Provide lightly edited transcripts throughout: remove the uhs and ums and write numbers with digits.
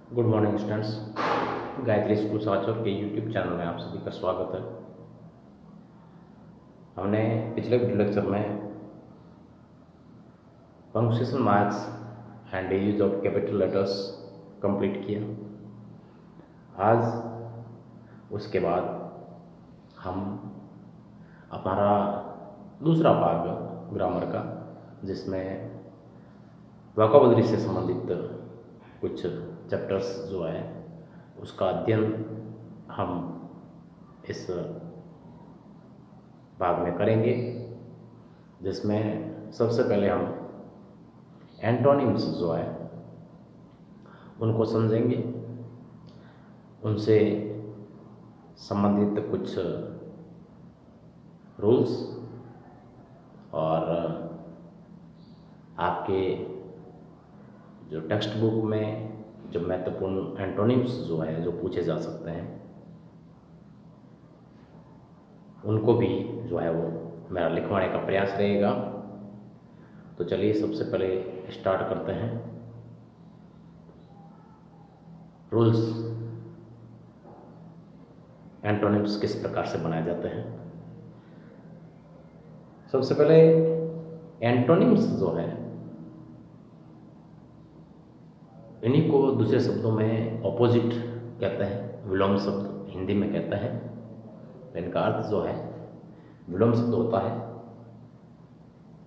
Good morning students. Gayatri school Sanchore के YouTube channel में आप सभी का स्वागत है। हमने पिछले वीडियो लेक्चर में punctuation marks and use of capital letters complete किया। आज उसके बाद हम हमारा दूसरा भाग ग्रामर का, जिसमें वोकैबुलरी से संबंधित कुछ चैप्टर्स जो है उसका अध्ययन हम इस भाग में करेंगे, जिसमें सबसे पहले हम एंटोनिम्स जो है उनको समझेंगे, उनसे संबंधित कुछ रूल्स और आपके जो टेक्स्ट बुक में जो महत्वपूर्ण एंटोनिम्स जो है जो पूछे जा सकते हैं उनको भी जो है वो मेरा लिखवाने का प्रयास रहेगा। तो चलिए सबसे पहले स्टार्ट करते हैं। रूल्स, एंटोनिम्स किस प्रकार से बनाए जाते हैं। सबसे पहले एंटोनिम्स जो है इन्हीं को दूसरे शब्दों में ऑपोजिट कहते हैं, विलोम शब्द हिंदी में कहते हैं। इनका अर्थ जो है विलोम शब्द होता है,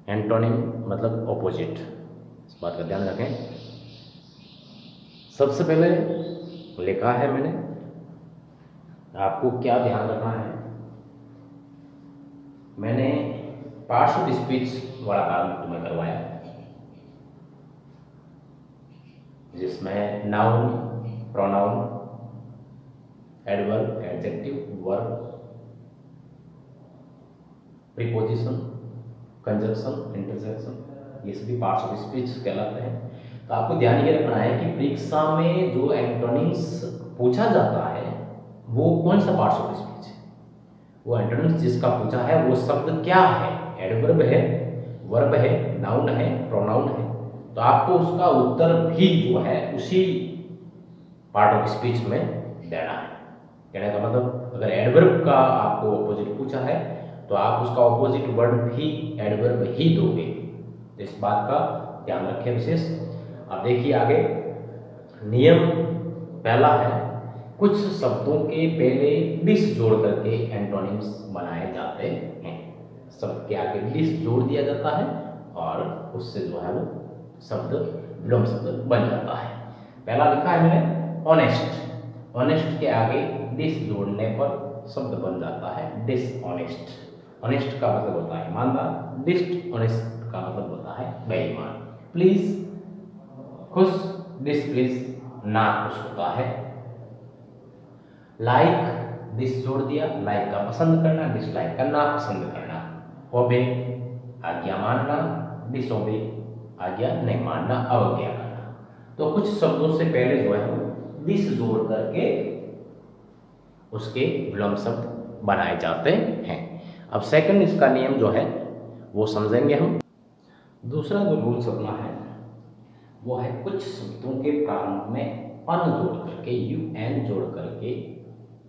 एंटोनिम मतलब ऑपोजिट। इस बात का ध्यान रखें। सबसे पहले लिखा है मैंने, आपको क्या ध्यान रखना है, मैंने पार्ट्स ऑफ स्पीच वाला काम तुम्हें करवाया, जिसमें noun, pronoun, adverb, adjective, verb, preposition, conjunction, interjection, ये सभी पार्ट्स ऑफ स्पीच कहलाते हैं। तो आपको ध्यान ये रखना है कि परीक्षा में जो एंटोनिम्स पूछा जाता है वो कौन सा पार्ट्स ऑफ स्पीच है, वो एंटोनिम्स जिसका पूछा है वो शब्द क्या है, एडवर्ब है, वर्ब है, नाउन है, प्रोनाउन है। तो आपको उसका उत्तर भी जो है उसी पार्ट ऑफ स्पीच में देना है। कहने का मतलब, अगर एडवर्ब का आपको ऑपोजिट पूछा है तो आप उसका ऑपोजिट वर्ड भी एडवर्ब ही दोगे। तो इस बात का ध्यान रखें विशेष। अब देखिए आगे, नियम पहला है, कुछ शब्दों के पहले दिस जोड़ करके एंटोनिम्स बनाए जाते हैं। शब्द के आगे दिस जोड़ दिया जाता है और उससे जो है वो शब्द विलोम शब्द बन जाता है। पहला लिखा है मैंने ऑनेस्ट। ऑनेस्ट के आगे दिस जोड़ने पर शब्द बन जाता है डिसऑनेस्ट। ऑनेस्ट का मतलब होता है ईमानदार, डिसऑनेस्ट का मतलब होता है बेईमान। प्लीज खुश, डिसप्लीज ना खुश होता है। लाइक दिस जोड़ दिया, लाइक का पसंद करना, डिसलाइक करना पसंद करना। ओबे आज्ञा मानना, डिसओबे आज्ञा नहीं मानना, अवज्ञा करना। तो कुछ शब्दों से पहले जो है दिस जोड़ करके उसके विलोम शब्द बनाए जाते हैं। अब सेकंड इसका नियम जो है वो समझेंगे हम। दूसरा जो रूल्स अपना है वो है, कुछ शब्दों के प्रारंभ में अन जोड़ करके, यू एन जोड़ करके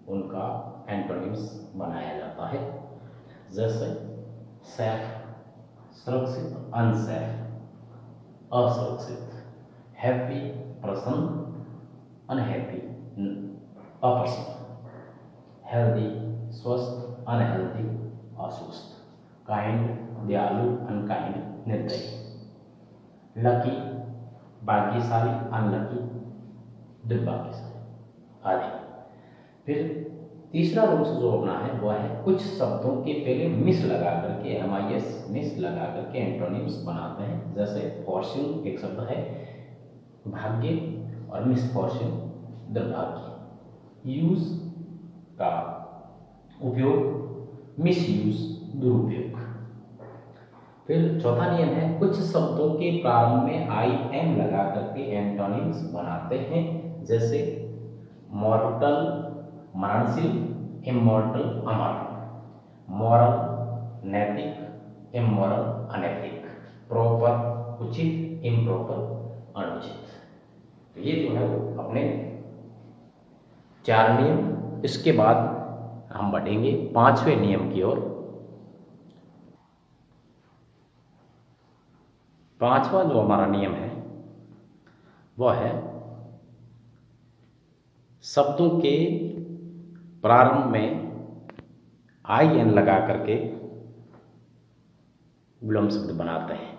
उनका एंटोनिम्स बनाया जाता है। जैसे सेफ, सुरक्षित, अनसेफ, असुरक्षित, हैप्पी, प्रसन्न, अनहैप्पी, अप्रसन्न, हेल्दी, स्वस्थ, अनहेल्दी, अस्वस्थ, काइंड, दयालु, अनकाइंड, निर्दयी, लकी, भाग्यशाली, अनलकी, दुर्भाग्यशाली आदि। फिर तीसरा रूल्स जो अपना है वो है, कुछ शब्दों के पहले मिस लगा करके, एमआईएस मिस लगा करके एंटोनिम्स बनाते हैं। जैसे फॉर्च्यून एक शब्द है, भाग्य, और मिसफॉर्च्यून दुर्भाग्य। यूज का उपयोग, मिसयूज दुरुपयोग। फिर चौथा नियम है, कुछ शब्दों के प्रारंभ में आई एम लगा करके एंटोनिम्स बनाते हैं। जैसे मॉर्टल मरणशील, इमॉर्टल अमर, मॉरल नैतिक, इमोरल अनैतिक, प्रॉपर उचित, इम्प्रॉपर अनुचित। तो ये जो है वो अपने 4 नियम। इसके बाद हम बढ़ेंगे 5वें नियम की ओर। 5वां जो हमारा नियम है वह है शब्दों के प्रारंभ में आई एन लगा करके विलोम शब्द बनाते हैं।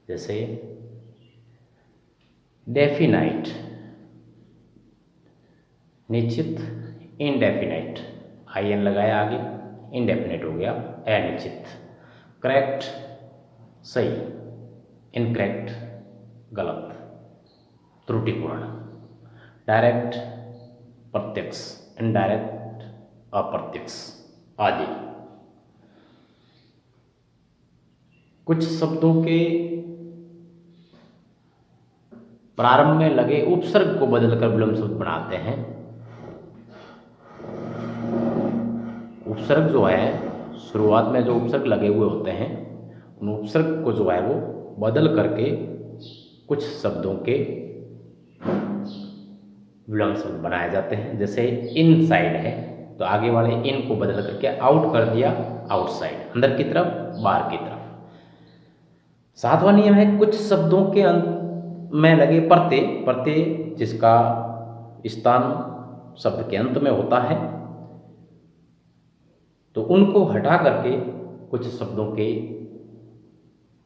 जैसे डेफिनाइट, निश्चित, इनडेफिनाइट, आई एन लगाया आगे, इनडेफिनाइट हो गया अनिश्चित। करेक्ट, सही, इनकरेक्ट, गलत, त्रुटिपूर्ण। डायरेक्ट, प्रत्यक्ष, इनडायरेक्ट, अप्रत्यक्ष आदि। कुछ शब्दों के प्रारंभ में लगे उपसर्ग को बदलकर विलोम शब्द बनाते हैं। उपसर्ग जो है, शुरुआत में जो उपसर्ग लगे हुए होते हैं उन उपसर्ग को जो है वो बदल करके कुछ शब्दों के विलोम शब्द बनाए जाते हैं। जैसे इनसाइड है तो आगे वाले इन को बदल करके आउट कर दिया, आउटसाइड, अंदर की तरफ, बाहर की तरफ। 7वां नियम है कुछ शब्दों के अंत में लगे प्रत्यय, प्रत्यय जिसका स्थान शब्द के अंत में होता है, तो उनको हटा करके कुछ शब्दों के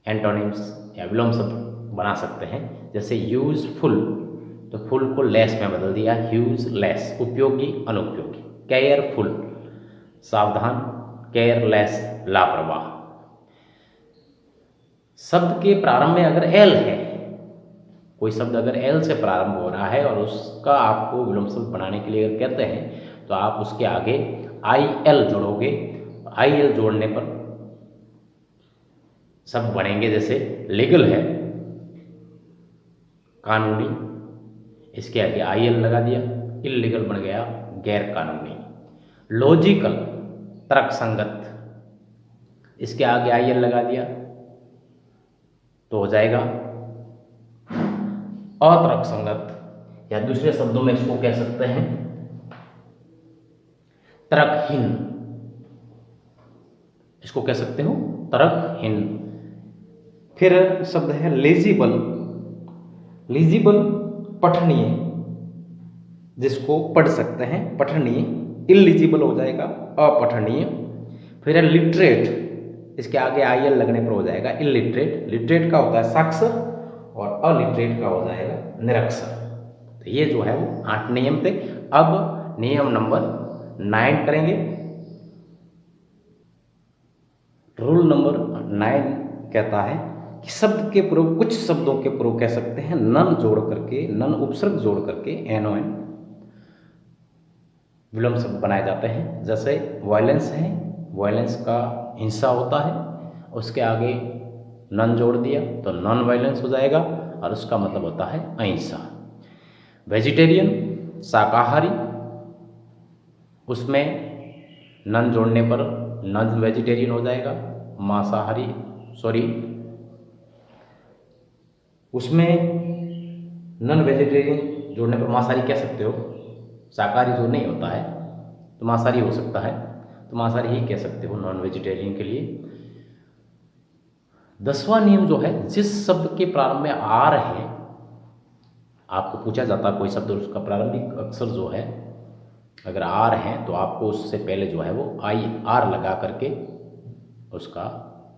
एंटोनिम्स या विलोम शब्द बना सकते हैं। जैसे यूजफुल, तो फुल को लेस में बदल दिया, यूजलेस, उपयोगी, अनुपयोगी। केयरफुल, सावधान, केयरलेस, लापरवाह। शब्द के प्रारंभ में अगर एल है, कोई शब्द अगर एल से प्रारंभ हो रहा है और उसका आपको विलोम शब्द बनाने के लिए अगर कहते हैं तो आप उसके आगे आई एल जोड़ोगे। आई एल जोड़ने पर शब्द बनेंगे। जैसे लीगल है, कानूनी, इसके आगे आई एल लगा दिया, इल्लीगल बन गया, गैर कानूनी। लॉजिकल, तर्कसंगत, इसके आगे आई एल लगा दिया तो हो जाएगा अतर्कसंगत, या दूसरे शब्दों में इसको कह सकते हैं तर्कहीन। इसको कह सकते हो तर्कहीन। फिर शब्द है लेजिबल, लीजिबल पठनीय, जिसको पढ़ सकते हैं, पठनीय। इलिजिबल हो जाएगा अपठनीय। फिर है लिटरेट, इसके आगे आई एल लगने पर हो जाएगा इलिटरेट। लिटरेट का होता है साक्षर और अलिटरेट का हो जाएगा निरक्षर। तो ये जो है वो 8 नियम थे। अब नियम नंबर 9 करेंगे। रूल नंबर 9 कहता है कि शब्द के पूर्व, कुछ शब्दों के पूर्व कह सकते हैं नन जोड़ करके, नन उपसर्ग जोड़ करके एनओएन विलोम शब्द बनाए जाते हैं। जैसे वायलेंस है, वायलेंस का हिंसा होता है, उसके आगे नन जोड़ दिया तो नॉन वायलेंस हो जाएगा और उसका मतलब होता है अहिंसा। वेजिटेरियन, शाकाहारी, उसमें नन जोड़ने पर नॉन वेजिटेरियन हो जाएगा। मांसाहारी, सॉरी, उसमें नॉन वेजिटेरियन जोड़ने पर मांसाहारी कह सकते हो। शाकाहारी जो नहीं होता है तो मांसाहारी हो सकता है, तो मांसाहारी ही कह सकते हो नॉन वेजिटेरियन के लिए। 10वां नियम जो है, जिस शब्द के प्रारंभ में आर है, आपको पूछा जाता है कोई शब्द और उसका प्रारंभिक अक्षर जो है अगर आर है तो आपको उससे पहले जो है वो आई आर लगा करके उसका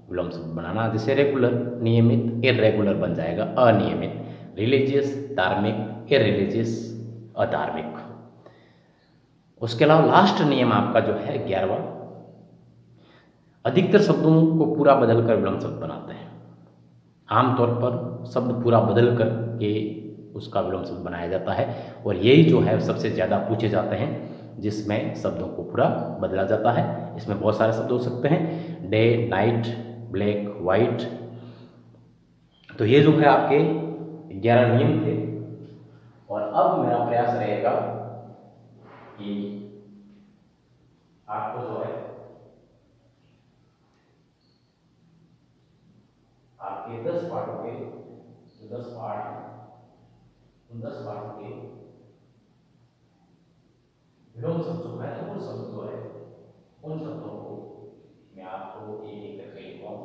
विलोम शब्द बनाना। जैसे रेगुलर, नियमित, इरेगुलर बन जाएगा अनियमित। रिलीजियस, धार्मिक, इरिलीजियस, अधार्मिक। उसके अलावा लास्ट नियम आपका जो है 11वां, अधिकतर शब्दों को पूरा बदल कर विलोम शब्द बनाते हैं। आमतौर पर शब्द पूरा बदल कर के उसका विलोम शब्द बनाया जाता है और यही जो है सबसे ज़्यादा पूछे जाते हैं, जिसमें शब्दों को पूरा बदला जाता है। इसमें बहुत सारे शब्द हो सकते हैं, डे, नाइट, ब्लैक, वाइट। तो ये जो है आपके 11 नियम थे। और अब मेरा प्रयास रहेगा कि आपको जो है आपके 10 पाठों के 10 पाठ उन 10 पाठों के विलोम शब्द जो है, मूल शब्द जो है, उन शब्दों को मैं आपको एक एक करके लिखवाऊँ,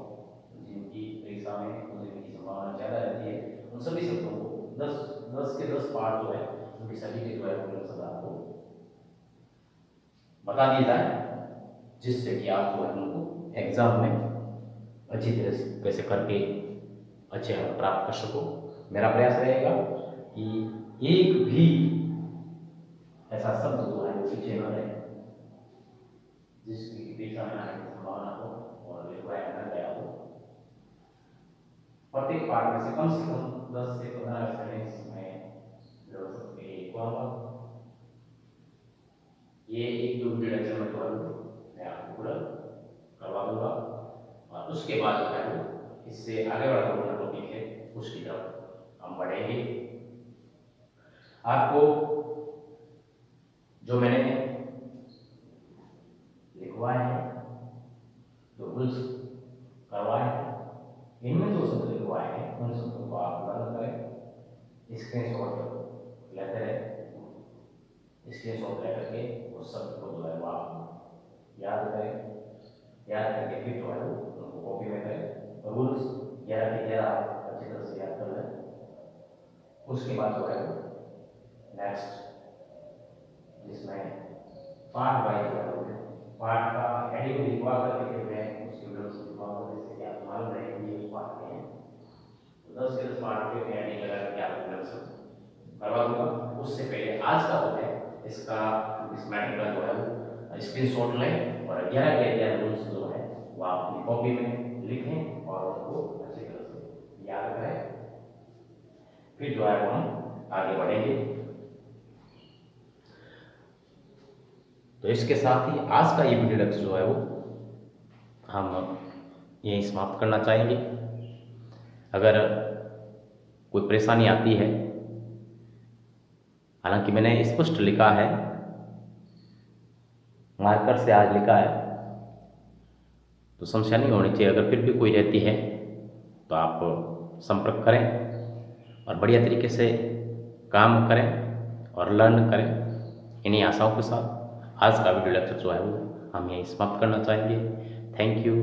जिनकी परीक्षा में मुझे की संभावना ज़्यादा रहती है। उन सभी शब्दों को 10 के 10 पाठ जो है, उनके सभी के जो है विलोम शब्द आपको बता दिए जाए, जिससे कि आप जो है उनको एग्जाम में अच्छी तरह से करके अच्छे अंक प्राप्त कर सको। मेरा प्रयास रहेगा कि एक भी ऐसा शब्द जो है वो पीछे न रहे, जिसकी परीक्षा में आने की संभावना हो और लिखवाया न गया हो। प्रत्येक पाठ में से कम 10 से 15 सेकेंड्स में लिखवाऊंगा। ये एक दो लेक्चर में मैं आपको पूरा करवा दूंगा, और उसके बाद जो है वो इससे आगे वाला जो टॉपिक है उसकी तरफ हम बढ़ेंगे। आपको जो मैंने लिखवाए हैं, जो रूल्स करवाए हैं, इनमें जो शब्द लिखवाए हैं उन शब्दों को आप लर्न करें, स्क्रीनशॉट लेते रहे, स्क्रीनशॉट लेकर के उस शब्द को जो है वो आप याद करें, याद करके फिर जो है वो उनको कॉपी में करें। रूल्स 11 के 11 अच्छी तरह से याद कर लें। उसके बाद जो है वो नेक्स्ट जिसमें पार्ट वाइज जो है पार्ट का हेडिंग लिखवा करके फिर मैं उसके रूल्स लिखवाऊंगा, जिससे कि आप मालूम रहे कि उस पार्ट के हैं। तो 10 के 10 पार्ट के हेडिंग लगा करके आपको रूल्स करवा दूंगा। उससे पहले आज का जो है इसका इस मैटर का जो है वो स्क्रीनशॉट लें और 11 के 11 रूल्स जो है वो आप अपनी कॉपी में लिखें और उनको अच्छी तरह से याद करें। फिर जो है वो हम आगे बढ़ेंगे। तो इसके साथ ही आज का ये वीडियो लेक्चर जो है वो हम यहीं समाप्त करना चाहेंगे। अगर कोई परेशानी आती है, हालांकि मैंने स्पष्ट लिखा है, मार्कर से आज लिखा है, तो समस्या नहीं होनी चाहिए। अगर फिर भी कोई रहती है तो आप संपर्क करें और बढ़िया तरीके से काम करें और लर्न करें। इन्हीं आशाओं के साथ आज का वीडियो लेक्चर जो है वो हम यहीं समाप्त करना चाहेंगे। Thank you.